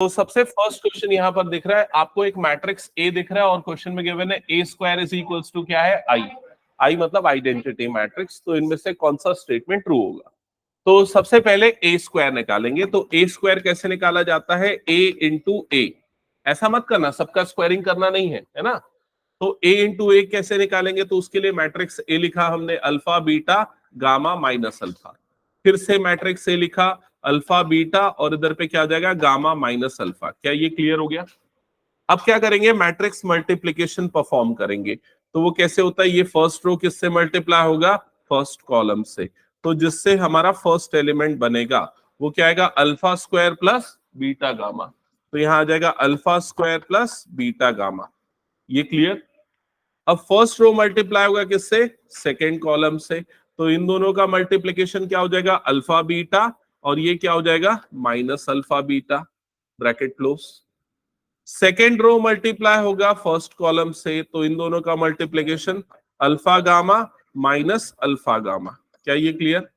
तो सबसे first question यहाँ पर दिख रहा है आपको, एक मैट्रिक्स ए दिख रहा है और क्वेश्चन में गिवन है ए स्क्वायर इज इक्वल्स टू क्या है, आई। आई मतलब आइडेंटिटी मैट्रिक्स। तो इनमें से कौन सा स्टेटमेंट ट्रू होगा? तो सबसे पहले ए स्क्वायर निकालेंगे। तो ए स्क्वायर कैसे निकाला जाता है? ए इंटू ए। ऐसा मत करना, सबका स्क्वायरिंग करना नहीं है ना। तो ए इंटू ए कैसे निकालेंगे? तो उसके लिए मैट्रिक्स ए लिखा हमने, alpha beta gamma minus alpha. फिर से मैट्रिक्स ए लिखा, अल्फा बीटा, और इधर पे क्या आ जाएगा, गामा माइनस अल्फा। क्या ये क्लियर हो गया? अब क्या करेंगे, मैट्रिक्स मल्टीप्लीकेशन परफॉर्म करेंगे। तो वो कैसे होता है? ये फर्स्ट रो किससे मल्टीप्लाई होगा? फर्स्ट कॉलम से। तो जिससे हमारा फर्स्ट एलिमेंट बनेगा वो क्या आएगा, alpha square plus beta gamma. तो यहां आ जाएगा alpha square plus beta gamma. ये क्लियर? अब फर्स्ट रो मल्टीप्लाई होगा किससे? सेकेंड कॉलम से। तो इन दोनों का मल्टीप्लीकेशन क्या हो जाएगा, अल्फा बीटा, और ये क्या हो जाएगा, minus alpha beta, bracket close. Second row multiply होगा फर्स्ट कॉलम से, तो इन दोनों का multiplication alpha gamma minus alpha gamma. क्या ये clear?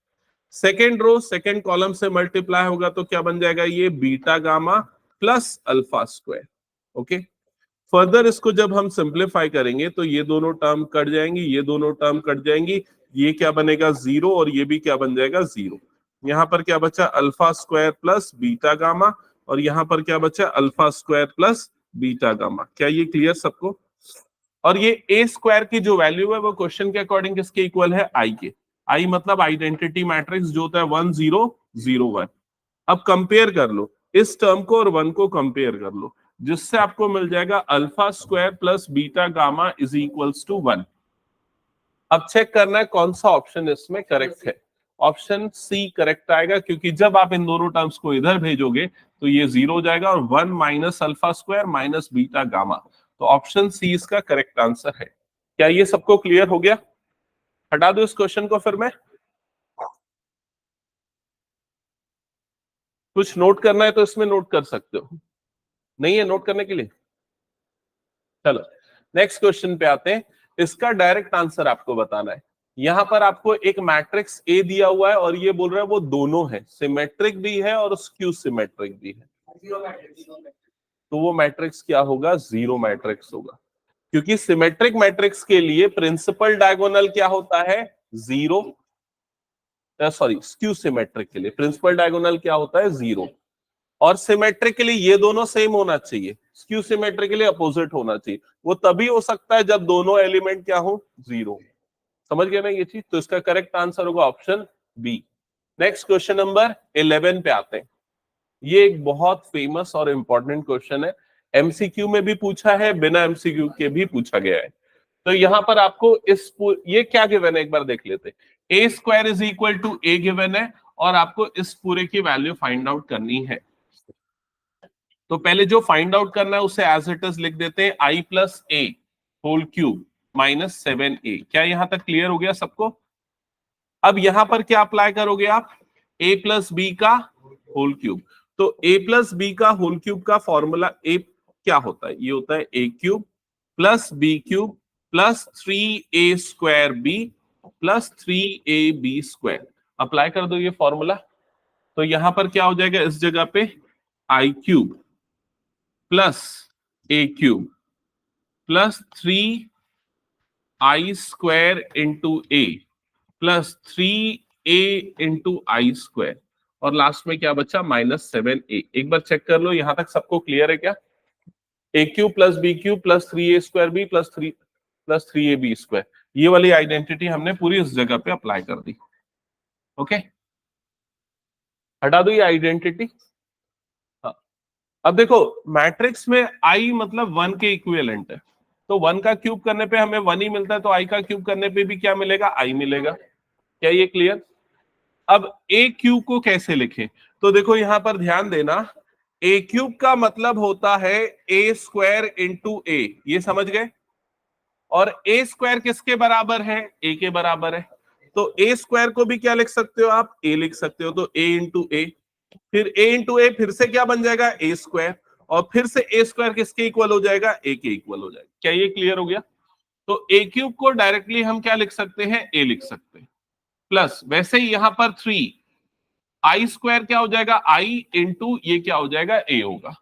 Second row second column से मल्टीप्लाई होगा तो क्या बन जाएगा, ये beta gamma plus alpha square. Okay, further इसको जब हम सिंप्लीफाई करेंगे तो ये दोनों टर्म कट जाएंगी, ये दोनों टर्म कट जाएंगी, ये क्या बनेगा, जीरो, और ये भी क्या बन जाएगा, जीरो। यहां पर क्या बचा, alpha square plus beta gamma, और यहां पर क्या बचा, alpha square plus beta gamma. क्या ये क्लियर सबको? और ये ए स्क्वायर की जो वैल्यू है वो क्वेश्चन के अकॉर्डिंग किसके इक्वल है, आई के। आई मतलब आइडेंटिटी मैट्रिक्स जो होता है 1 0 0 1। अब कंपेयर कर लो इस टर्म को और 1 को कंपेयर कर लो, जिससे आपको मिल जाएगा alpha square plus beta gamma is equals to 1। अब चेक करना है कौन सा ऑप्शन इसमें करेक्ट है। ऑप्शन सी करेक्ट आएगा, क्योंकि जब आप इन दोनों टर्म्स को इधर भेजोगे तो ये जीरो हो जाएगा, और 1 minus alpha square minus beta gamma. तो ऑप्शन सी इसका करेक्ट आंसर है। क्या ये सबको क्लियर हो गया? हटा दो इस क्वेश्चन को फिर मैं। कुछ नोट करना है तो इसमें नोट कर सकते हो, नहीं है नोट करने के लिए? चलो नेक्स्ट क्वेश्चन पे आते हैं। इसका डायरेक्ट आंसर आपको बताना है। यहां पर आपको एक मैट्रिक्स ए दिया हुआ है और ये बोल रहा है वो दोनों है, सिमेट्रिक भी है और स्क्यू सिमेट्रिक भी है। तो वो मैट्रिक्स क्या होगा, जीरो मैट्रिक्स होगा, क्योंकि सिमेट्रिक मैट्रिक्स के लिए प्रिंसिपल डायगोनल क्या होता है, जीरो। सॉरी, स्क्यू सिमेट्रिक के लिए प्रिंसिपल डायगोनल क्या होता है, जीरो। और सिमेट्रिकली ये दोनों सेम होना चाहिए, स्क्यू सिमेट्रिकली अपोजिट होना चाहिए। वो तभी हो सकता है जब दोनों एलिमेंट क्या हो, जीरो। समझ गए ना ये चीज? तो इसका करेक्ट आंसर होगा option B. Next question number 11 पे आते हैं। ये एक बहुत फेमस और इंपॉर्टेंट क्वेश्चन है, एमसीक्यू में भी पूछा है, बिना एमसीक्यू के भी पूछा गया है। तो यहां पर आपको ये क्या गिवन है एक बार देख लेते हैं। A square is equal to A given है, और आपको इस पूरे की वैल्यू फाइंड आउट करनी है। तो पहले जो फाइंड आउट करना है उसे एज इट इज लिख देते हैं, आई प्लस ए होल क्यूब माइनस 7a। क्या यहां तक क्लियर हो गया सबको? अब यहां पर क्या अप्लाई करोगे आप, a प्लस बी का होल क्यूब। तो a प्लस बी का होल क्यूब का फॉर्मूला a क्या होता है, ये होता है a cube plus B cube plus 3a square B plus 3ab square. Apply कर दो ये फॉर्मूला। तो यहां पर क्या हो जाएगा, इस जगह पे I cube plus A cube plus 3i square into A plus 3a into I square, और लास्ट में क्या बचा, माइनस 7a। एक बार चेक कर लो यहां तक सबको क्लियर है क्या? A cube plus B cube plus 3a square B plus 3ab square, ये वाली आइडेंटिटी हमने पूरी इस जगह पे अप्लाई कर दी। ओके, हटा दो ये आइडेंटिटी। हाँ, अब देखो मैट्रिक्स में आई मतलब 1 के इक्विवेलेंट है, तो 1 का क्यूब करने पे हमें 1 ही मिलता है, तो आई का क्यूब करने पे भी क्या मिलेगा, आई मिलेगा। क्या ये क्लियर? अब ए क्यूब को कैसे लिखें? तो देखो यहां पर ध्यान देना, ए क्यूब का मतलब होता है ए स्क्वायर इंटू ए, ये समझ गए? और ए स्क्वायर किसके बराबर है, ए के बराबर है। तो ए स्क्वायर को भी क्या लिख सकते हो आप, ए लिख सकते हो। तो ए इंटू ए, फिर ए इंटू ए फिर से क्या बन जाएगा, ए स्क्वायर, और फिर से ए स्क्वायर किसके इक्वल हो जाएगा, ए के इक्वल हो जाएगा। क्या ये क्लियर हो गया? तो ए क्यूब को डायरेक्टली हम क्या लिख सकते हैं, ए लिख सकते हैं। प्लस वैसे ही यहां पर 3 आई स्क्वायर क्या हो जाएगा, आई इंटू ये क्या हो जाएगा, ए होगा।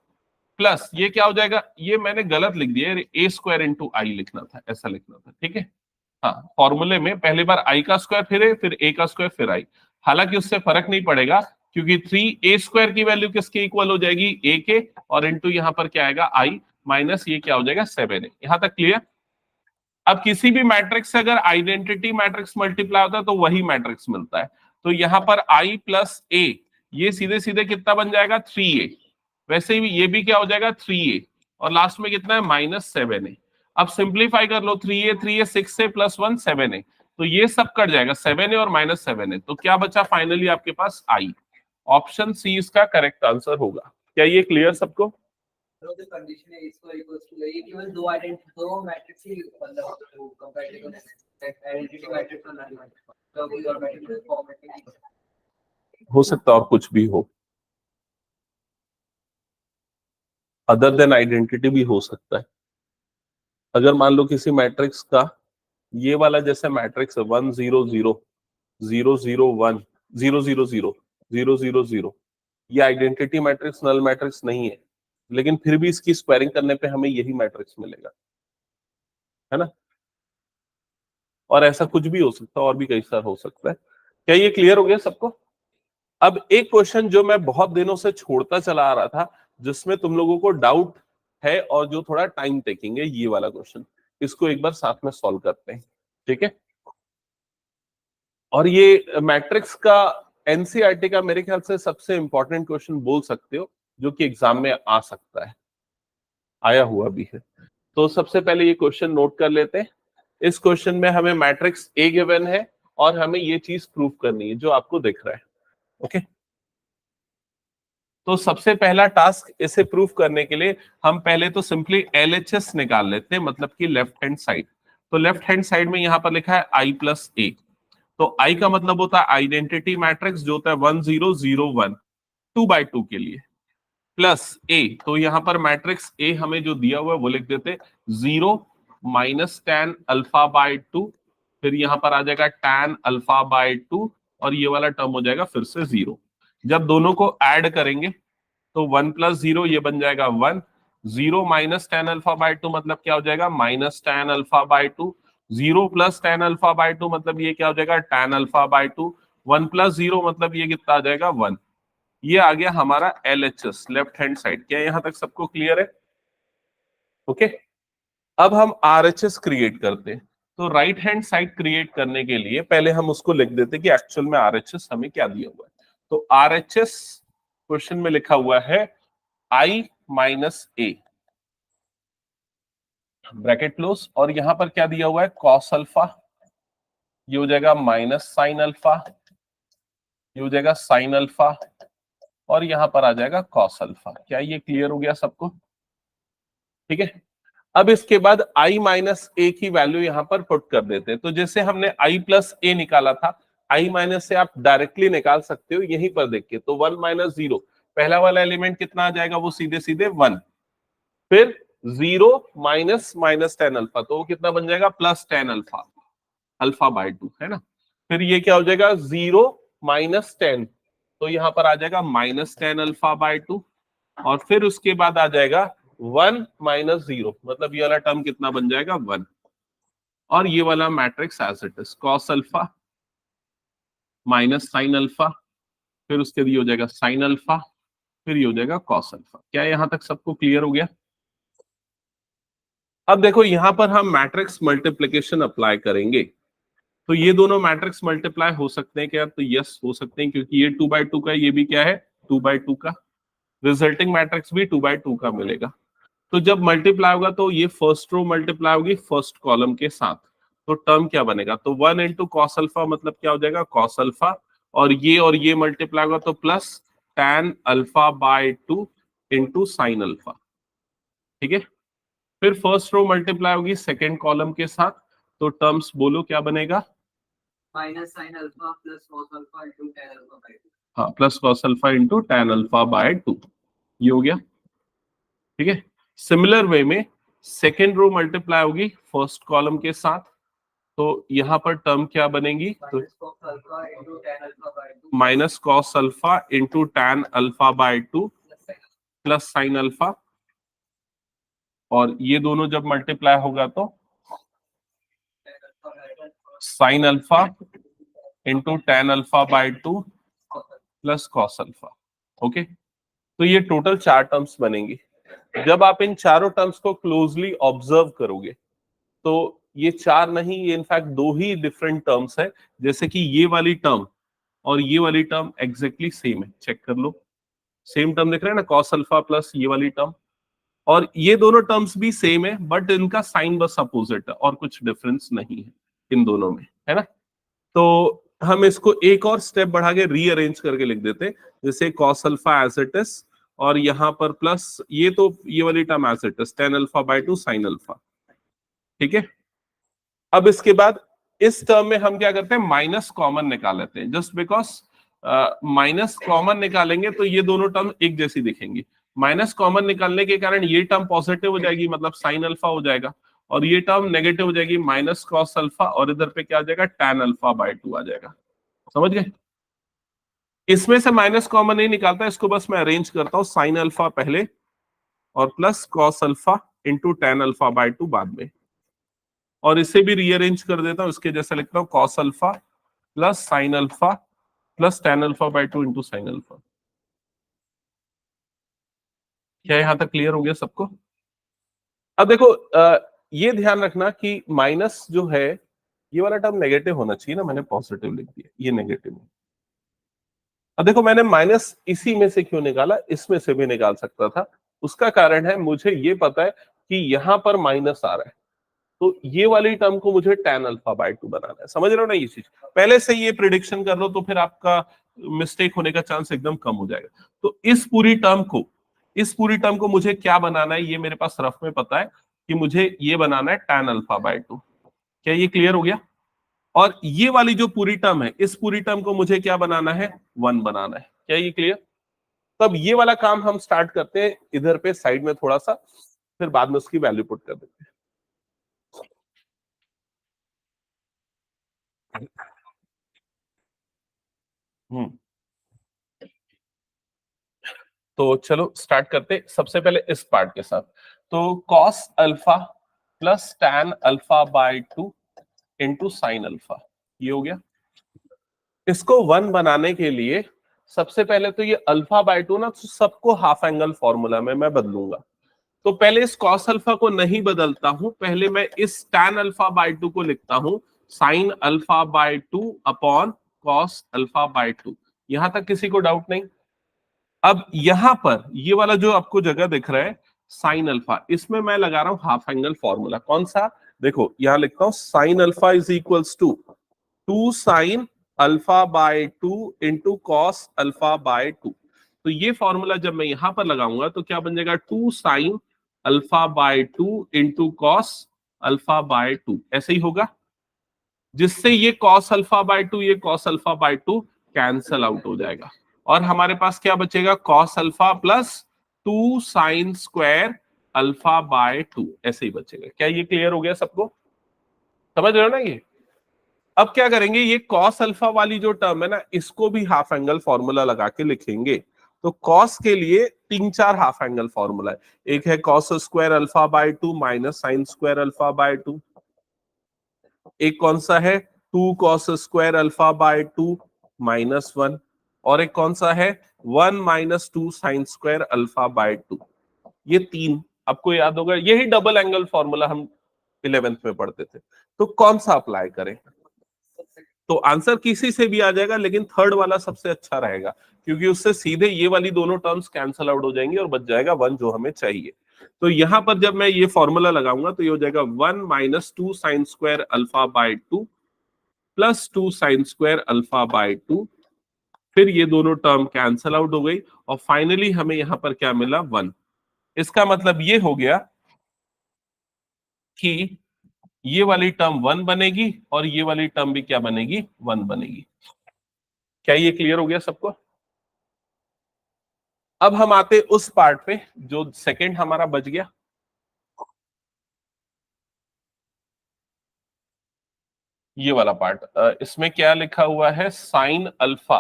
प्लस ये क्या हो जाएगा, ये मैंने गलत लिख दिया, ए स्क्वायर इंटू आई लिखना था, ऐसा लिखना था, ठीक है। हाँ, फॉर्मूले में पहली बार आई का स्क्वायर फिर ए का स्क्वायर फिर आई, हालांकि उससे फर्क नहीं पड़ेगा क्योंकि 3a स्क्वायर की वैल्यू किसके इक्वल हो जाएगी, ए के, और इंटू यहाँ पर क्या आएगा आई, माइनस ये क्या हो जाएगा 7a। यहां तक क्लियर। अब किसी भी मैट्रिक्स से अगर आइडेंटिटी मैट्रिक्स मल्टीप्लाई होता है तो वही मैट्रिक्स मिलता है, तो यहाँ पर आई प्लस ए, ये सीधे सीधे कितना बन जाएगा 3a, वैसे ही ये भी क्या हो जाएगा 3a, और लास्ट में कितना है -7a। अब सिंप्लीफाई कर लो, 3a 6 से प्लस 1 7a, तो ये सब कट जाएगा 7a और -7a, तो क्या बचा फाइनली आपके पास आई। ऑप्शन सी इसका करेक्ट आंसर होगा। क्या ये क्लियर सबको? the condition is equals to a केवल दो मैट्रिक्स ही मतलब कंपैरेटिव आइडेंटिटी मैट्रिक्स और नल मैट्रिक्स, तो कोई और मैट्रिक्स फॉर्मेट नहीं हो सकता और कुछ भी हो, अदर देन आइडेंटिटी भी हो सकता है। अगर मान लो किसी मैट्रिक्स का ये वाला जैसे मैट्रिक्स है 1 0 0 0 0 1 0 0 0 0 0 0, ये आइडेंटिटी मैट्रिक्स नल मैट्रिक्स नहीं है, लेकिन फिर भी इसकी स्क्वायरिंग करने पे हमें यही मैट्रिक्स मिलेगा, है ना। और ऐसा कुछ भी हो सकता है, और भी कई सारा हो सकता है। क्या ये क्लियर हो गया सबको? अब एक क्वेश्चन जो मैं बहुत दिनों से छोड़ता चला आ रहा था, जिसमें तुम लोगों को डाउट है और जो थोड़ा टाइम टेकिंग है, ये वाला क्वेश्चन, इसको एक बार साथ में सॉल्व करते हैं, ठीक है। और ये मैट्रिक्स का एनसीईआरटी का मेरे ख्याल से सबसे इंपॉर्टेंट क्वेश्चन बोल सकते हो, जो कि एग्जाम में आ सकता है, आया हुआ भी है। तो सबसे पहले ये क्वेश्चन नोट कर लेते हैं। इस क्वेश्चन में हमें मैट्रिक्स ए गिवन है और हमें ये चीज प्रूव करनी है जो आपको दिख रहा है, ओके। तो सबसे पहला टास्क इसे प्रूव करने के लिए हम पहले तो सिंपली एलएचएस निकाल लेते हैं, मतलब कि लेफ्ट हैंड साइड। तो लेफ्ट हैंड साइड में यहां पर लिखा है आई प्लस ए, तो आई का मतलब होता है आइडेंटिटी मैट्रिक्स जो होता है 1 0 0 1 2/2 के लिए, प्लस ए, तो यहां पर मैट्रिक्स ए हमें जो दिया हुआ है वो लिख देते 0 माइनस tan अल्फा बाय 2, फिर यहां पर आ जाएगा tan अल्फा बाय 2, और ये वाला टर्म हो जाएगा फिर से 0। जब दोनों को ऐड करेंगे तो 1 प्लस 0 ये बन जाएगा 1, 0 माइनस tan अल्फा बाय 2 मतलब क्या हो जाएगा minus tan alpha by 2, 0 plus tan alpha by 2 मतलब ये क्या हो जाएगा tan अल्फा बाय 2, 1 प्लस 0 मतलब ये कितना आ जाएगा 1। ये आ गया हमारा एलएचएस, लेफ्ट हैंड साइड। क्या यहां तक सबको क्लियर है? ओके। अब हम आरएचएस क्रिएट करते हैं। तो राइट हैंड साइड क्रिएट करने के लिए पहले हम उसको लिख देते कि एक्चुअल में आरएचएस हमें क्या दिया हुआ है। तो आरएचएस क्वेश्चन में लिखा हुआ है आई माइनस ए, ब्रैकेट क्लोज, और यहां पर क्या दिया हुआ है कॉस अल्फा, ये हो जाएगा माइनस साइन अल्फा, ये हो जाएगा साइन अल्फा, और यहां पर आ जाएगा कॉस अल्फा। क्या ये क्लियर हो गया सबको? ठीक है। अब इसके बाद i माइनस ए की वैल्यू यहां पर पुट कर देते हैं। तो जैसे हमने i प्लस ए निकाला था, i माइनस से आप डायरेक्टली निकाल सकते हो यहीं पर देख के। तो 1 माइनस 0, पहला वाला एलिमेंट कितना आ जाएगा, वो सीधे सीधे 1, फिर 0 माइनस माइनस tan अल्फा, तो वो कितना बन जाएगा plus tan alpha, alpha by 2, है ना। फिर ये क्या हो जाएगा 0 माइनस 10, तो यहां पर आ जाएगा माइनस tan अल्फा बाय 2, और फिर उसके बाद आ जाएगा 1 माइनस 0, मतलब ये वाला टर्म कितना बन जाएगा 1, और ये वाला matrix as it is cos alpha minus sine alpha, फिर उसके लिए हो जाएगा साइन अल्फा, फिर ये हो जाएगा कॉस अल्फा। क्या यहां तक सबको क्लियर हो गया? अब देखो यहां पर हम मैट्रिक्स मल्टीप्लिकेशन अप्लाई करेंगे, तो ये दोनों मैट्रिक्स मल्टीप्लाई हो सकते हैं क्या? तो यस हो सकते हैं, क्योंकि ये 2/2 का, ये भी क्या है 2/2 का, रिजल्टिंग मैट्रिक्स भी 2/2 का मिलेगा। तो जब मल्टीप्लाई होगा तो ये फर्स्ट रो मल्टीप्लाई होगी फर्स्ट कॉलम के साथ, तो टर्म क्या बनेगा, तो 1 इंटू कॉस अल्फा मतलब क्या हो जाएगा कॉस अल्फा, और ये मल्टीप्लाई होगा तो plus tan alpha by 2 into sine alpha, ठीक है। फिर फर्स्ट रो मल्टीप्लाई होगी सेकेंड कॉलम के साथ, तो टर्म्स बोलो क्या बनेगा, minus sine alpha plus cos alpha into tan alpha by 2। हाँ, plus cos alpha into tan alpha by 2, ये हो गया, ठीक है। सिमिलर वे में सेकेंड रो मल्टीप्लाई होगी फर्स्ट कॉलम के साथ, तो यहां पर टर्म क्या बनेगी, तो minus cos alpha into tan alpha by 2 plus sine alpha, और ये दोनों जब मल्टीप्लाई होगा तो sine alpha into ten alpha by 2 plus cos alpha. Okay, तो ये टोटल 4 टर्म्स बनेंगी। जब आप इन चारों टर्म्स को क्लोजली ऑब्जर्व करोगे तो ये 4 नहीं, ये इनफैक्ट 2 ही डिफरेंट टर्म्स है। जैसे कि ये वाली टर्म और ये वाली टर्म एग्जैक्टली सेम है, चेक कर लो। सेम टर्म दिख रहा है ना, कॉस अल्फा प्लस ये वाली टर्म, और ये दोनों टर्म्स भी सेम है, बट इनका साइन बस अपोजिट है और कुछ डिफरेंस नहीं है इन दोनों में, है ना। तो हम इसको एक और स्टेप बढ़ा के रीअरेंज करके लिख देते हैं, जैसे cos alpha as it is, और यहां पर प्लस ये, तो ये वाली term as it is tan alpha by 2 sine alpha. ठीक है, अब इसके बाद इस टर्म में हम क्या करते हैं, माइनस कॉमन निकाल लेते हैं, जस्ट बिकॉज माइनस कॉमन निकालेंगे तो ये दोनों टर्म एक जैसी दिखेंगी। माइनस कॉमन निकालने के कारण ये टर्म पॉजिटिव हो जाएगी, मतलब साइन अल्फा हो जाएगा, और ये टर्म नेगेटिव हो जाएगी, माइनस कॉस अल्फा, और इधर पे क्या आ जाएगा, टैन अल्फा बाय 2 आ जाएगा। समझ गए? इसमें से माइनस कॉमन नहीं निकालता, इसको बस मैं अरेंज करता हूं, साइन अल्फा पहले और plus cos alpha into ten alpha by 2 बाद में, और इसे भी रीअरेंज कर देता हूं, इसके जैसे लिखता हूं, cos alpha plus sine alpha plus ten alpha by 2 into sine alpha. क्या यहां तक क्लियर हो गया सबको? अब देखो, ये ध्यान रखना कि माइनस जो है, ये वाला टर्म नेगेटिव होना चाहिए ना, मैंने पॉजिटिव लिख दिया, ये नेगेटिव है। अब देखो मैंने माइनस इसी में से क्यों निकाला, इसमें से भी निकाल सकता था। उसका कारण है, मुझे ये पता है कि यहां पर माइनस आ रहा है, तो ये वाली टर्म को मुझे tan अल्फा बाय 2 बनाना है। समझ रहे हो ना ये चीज? पहले से ये प्रिडिक्शन कर लो तो फिर आपका मिस्टेक होने का चांस एकदम कम हो जाएगा। तो इस पूरी टर्म को मुझे क्या बनाना है, ये मेरे पास रफ में पता है कि मुझे ये बनाना है tan अल्फा बाय 2। क्या ये क्लियर हो गया? और ये वाली जो पूरी टर्म है, इस पूरी टर्म को मुझे क्या बनाना है, 1 बनाना है। क्या ये क्लियर? तब ये वाला काम हम स्टार्ट करते हैं इधर पे साइड में थोड़ा सा, फिर बाद में उसकी वैल्यू पुट कर देते हैं। तो चलो स्टार्ट करते सबसे पहले इस पार्ट के साथ। तो cos alpha plus tan alpha by 2 into sine alpha, ये हो गया। इसको 1 बनाने के लिए सबसे पहले तो ये अल्फा बाय 2 ना, तो सबको हाफ एंगल फॉर्मूला में मैं बदलूंगा। तो पहले इस cos अल्फा को नहीं बदलता हूं, पहले मैं इस tan अल्फा बाय 2 को लिखता हूं sine alpha by 2 upon cos alpha by 2। यहां तक किसी को डाउट नहीं? अब यहां पर ये वाला जो आपको जगह दिख रहा है साइन अल्फा, इसमें मैं लगा रहा हूं हाफ एंगल फॉर्मूला। कौन सा? देखो यहां लिखता हूं sine alpha is equals to 2 sine alpha by 2 into cos alpha by 2। तो ये फॉर्मूला जब मैं यहां पर लगाऊंगा तो क्या बन जाएगा, 2 sine alpha by 2 into cos alpha by 2, ऐसे ही होगा, जिससे ये कॉस अल्फा बाय 2, ये cos alpha by 2 cancel out हो जाएगा, और हमारे पास क्या बचेगा, cos alpha plus 2 sine square alpha by 2, ऐसे ही बचेगा। क्या ये क्लियर हो गया सबको? समझ रहे हो ना ये? अब क्या करेंगे, ये कॉस अल्फा वाली जो टर्म है ना, इसको भी हाफ एंगल फॉर्मूला लगा के लिखेंगे। तो कॉस के लिए 3-4 हाफ एंगल फॉर्मूला है। एक है cos square alpha by 2 minus sign square alpha by 2। एक कौन सा है, 2 cos square alpha by 2 minus 1। और एक कौन सा है, 1 minus 2 sine square alpha by 2। ये 3 आपको याद होगा, यही डबल एंगल फॉर्मूला हम 11th में पढ़ते थे। तो कौन सा अप्लाई करें? तो आंसर किसी से भी आ जाएगा, लेकिन थर्ड वाला सबसे अच्छा रहेगा, क्योंकि उससे सीधे ये वाली दोनों टर्म्स कैंसल आउट हो जाएंगी और बच जाएगा 1 जो हमें चाहिए। तो यहां पर जब मैं ये फॉर्मूला लगाऊंगा तो ये हो जाएगा 1 minus 2 sine square alpha by 2 plus 2 sine square alpha by 2। फिर ये दोनों टर्म कैंसल आउट हो गई, और फाइनली हमें यहां पर क्या मिला, 1। इसका मतलब ये हो गया कि ये वाली टर्म 1 बनेगी और ये वाली टर्म भी क्या बनेगी, 1 बनेगी। क्या ये क्लियर हो गया सबको? अब हम आते उस पार्ट पे जो सेकंड हमारा बच गया। ये वाला पार्ट, इसमें क्या लिखा हुआ है, साइन अल्फा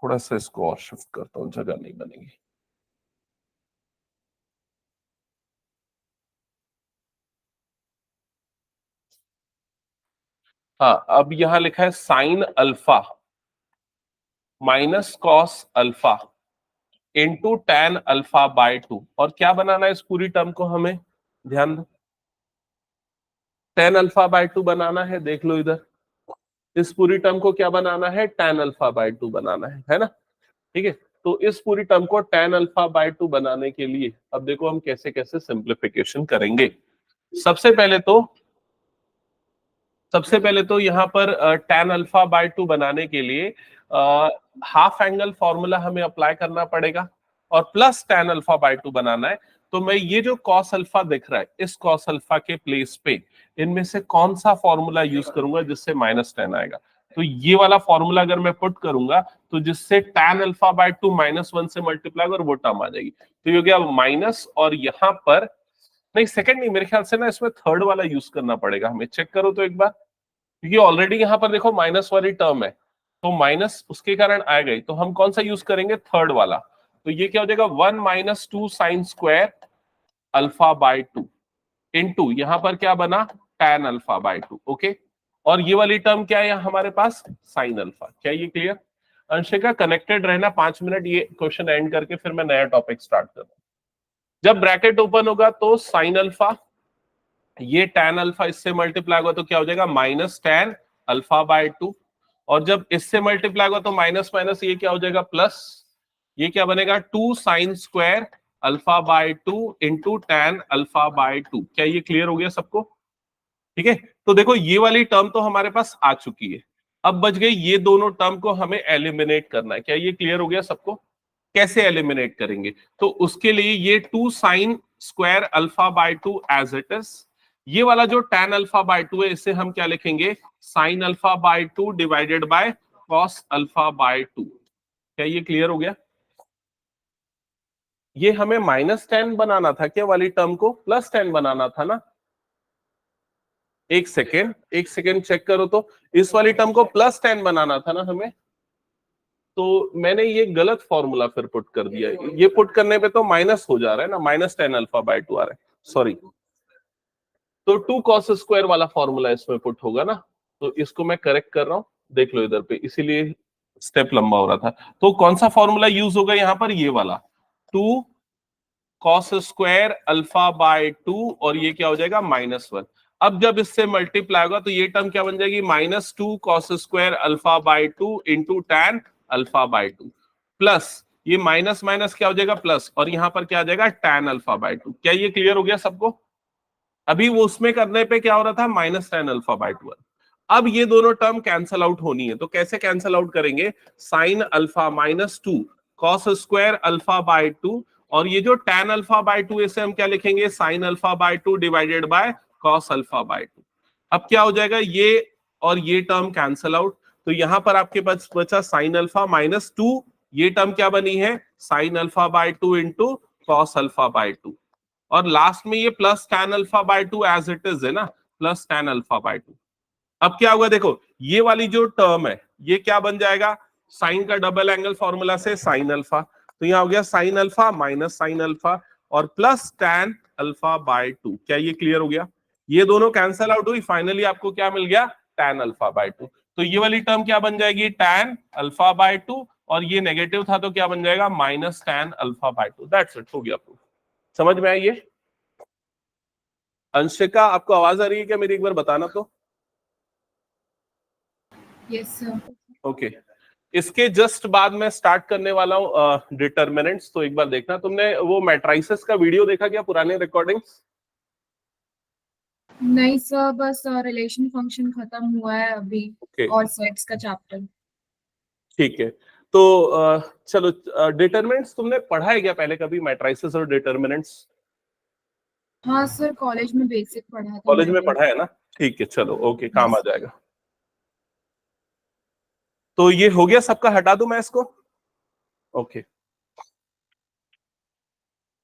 थोड़ा सा इसको और शिफ्ट करता हूँ, जगह नहीं बनेगी। हाँ, अब यहां लिखा है sine alpha minus cos alpha into tan alpha by 2। और क्या बनाना है इस पूरी टर्म को, हमें ध्यान दो, टैन अल्फा बाय 2 बनाना है। देख लो इधर, इस पूरी टर्म को क्या बनाना है, टैन अल्फा बाय 2 बनाना है ना। ठीक है, तो इस पूरी टर्म को टैन अल्फा बाय 2 बनाने के लिए अब देखो हम कैसे कैसे सिंप्लीफिकेशन करेंगे। सबसे पहले तो यहां पर टैन अल्फा बाय 2 बनाने के लिए हाफ एंगल फॉर्मूला हमें अप्लाई करना पड़ेगा और प्लस टैन अल्फा बाय 2 बनाना है। तो मैं ये जो कॉस अल्फा दिख रहा है, इस कॉस अल्फा के प्लेस पे इनमें से कौन सा फॉर्मूला यूज करूंगा जिससे माइनस टेन आएगा। तो ये वाला फॉर्मूला अगर मैं पुट करूंगा तो जिससे टैन अल्फा बाय 2 -1 से मल्टीप्लाई और वो टर्म आ जाएगी। तो ये हो गया माइनस, और यहां पर नहीं, सेकंड नहीं, मेरे ख्याल से ना इसमें थर्ड वाला यूज करना पड़ेगा हमें। चेक करो तो एक बार, क्योंकि ऑलरेडी यहां पर देखो माइनस वाली टर्म है, तो माइनस उसके कारण आएगा ही। तो हम कौन सा यूज करेंगे, थर्ड वाला। तो ये क्या हो जाएगा, 1 - 2 sine square alpha by 2 into यहां पर क्या बना, टैन अल्फा बाय 2। ओके, और ये वाली टर्म क्या है हमारे पास, साइन अल्फा। क्या ये क्लियर? अंशिका कनेक्टेड रहना 5 मिनट, ये क्वेश्चन एंड करके फिर मैं नया टॉपिक स्टार्ट करूँ। जब ब्रैकेट ओपन होगा तो साइन अल्फा, ये टैन अल्फा इससे मल्टीप्लाई होगा तो क्या हो जाएगा, माइनस टैन अल्फा बाय 2। और जब इससे मल्टीप्लाई होगा तो माइनस माइनस ये क्या हो जाएगा, प्लस। ये क्या बनेगा, 2 sine square alpha by 2 into tan alpha by 2। क्या ये क्लियर हो गया सबको? ठीक है, तो देखो ये वाली टर्म तो हमारे पास आ चुकी है। अब बच गई ये दोनों टर्म को हमें एलिमिनेट करना है। क्या ये क्लियर हो गया सबको? कैसे एलिमिनेट करेंगे, तो उसके लिए ये 2 sine square alpha by 2 as it is, ये वाला जो टैन अल्फा बाय 2 है इसे हम क्या लिखेंगे, sign alpha by 2 divided by cos alpha by 2। क्या ये क्लियर हो गया? ये हमें -10 बनाना था क्या वाली टर्म को, +10 बनाना था ना। एक सेकेंड चेक करो तो, इस वाली टर्म को +10 बनाना था ना हमें। तो मैंने ये गलत फॉर्मूला फिर पुट कर दिया है। ये पुट करने पे तो माइनस हो जा रहा है ना, -10 अल्फा बाय 2 आ रहा है, सॉरी। तो 2 कॉस स्क्वायर वाला फॉर्मूला इसमें पुट होगा ना, तो इसको मैं करेक्ट कर रहा हूं, देख लो इधर पे, इसीलिए स्टेप लंबा हो रहा था। तो कौन सा फॉर्मूला यूज होगा यहाँ पर, ये वाला 2 कॉस स्क्वायर अल्फा बाय 2, और ये क्या हो जाएगा, -1। अब जब इससे मल्टीप्लाई होगा तो ये टर्म क्या बन जाएगी, -2 cos square alpha by 2 into tan alpha by 2, plus ये माइनस माइनस क्या हो जाएगा, प्लस, और यहां पर क्या आ जाएगा, टैन अल्फा बाय 2। क्या ये क्लियर हो गया सबको? अभी वो उसमें करने पे क्या हो रहा था, -10 अल्फा बाय 2। अब ये दोनों टर्म कैंसल आउट होनी है, तो कैसे कैंसल आउट करेंगे, sine alpha -2 cos square alpha by 2, और ये जो टैन अल्फा बाय 2 इसे हम क्या लिखेंगे, sign alpha by 2 divided by cos alpha by 2। अब क्या हो जाएगा, ये और ये टर्म कैंसल आउट, तो यहां पर आपके पास बचा साइन अल्फा -2, ये टर्म क्या बनी है, sine alpha by 2 into cos alpha by 2, और लास्ट में ये plus tan alpha by 2 as it is है ना, प्लस टैन अल्फा बाय 2। अब क्या होगा, देखो ये वाली जो टर्म है ये क्या बन जाएगा, साइन का डबल एंगल फॉर्मूला से साइन अल्फा, तो यहां हो गया sine alpha minus sine alpha और प्लस टैन अल्फा बाय 2। क्या ये क्लियर हो गया? ये दोनों कैंसल आउट हुई, फाइनली आपको क्या मिल गया, टैन अल्फा बाय 2। तो ये वाली टर्म क्या बन जाएगी, टैन अल्फा बाय 2, और ये नेगेटिव था तो क्या बन जाएगा, minus tan alpha by 2। That's it, हो गया प्रूफ। समझ में आई ये? अंशिका आपको आवाज आ रही है क्या मेरी, एक बार बताना तो। Yes sir. ओके, इसके जस्ट बाद मैं स्टार्ट करने वाला हूँ डिटर्मिनेंट्स। तो एक बार देखना, तुमने वो मैट्रिसेस का वीडियो देखा क्या, पुराने रिकॉर्डिंग्स? नहीं सर, बस रिलेशन फंक्शन खत्म हुआ है अभी, ओके, और सेट्स का चैप्टर। ठीक है। तो चलो, डिटर्मिनेंट्स तुमने पढ़ा है क्या पहले कभी, मैट्रिसेस और डिटर्मिनेंट्स? हाँ सर, कॉलेज में बेसिक पढ़ा था कॉलेज में मैंने। पढ़ा है ना, ठीक है, चलो ओके, काम आ Yes. जाएगा। तो ये हो गया सबका, हटा दूं मैं इसको? ओके,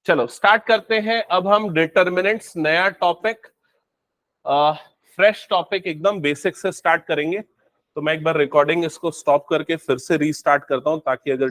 चलो स्टार्ट करते हैं अब हम डिटर्मिनेंट्स, नया टॉपिक, फ्रेश टॉपिक, एकदम बेसिक से स्टार्ट करेंगे। तो मैं एक बार रिकॉर्डिंग इसको स्टॉप करके फिर से रीस्टार्ट करता हूँ ताकि अगर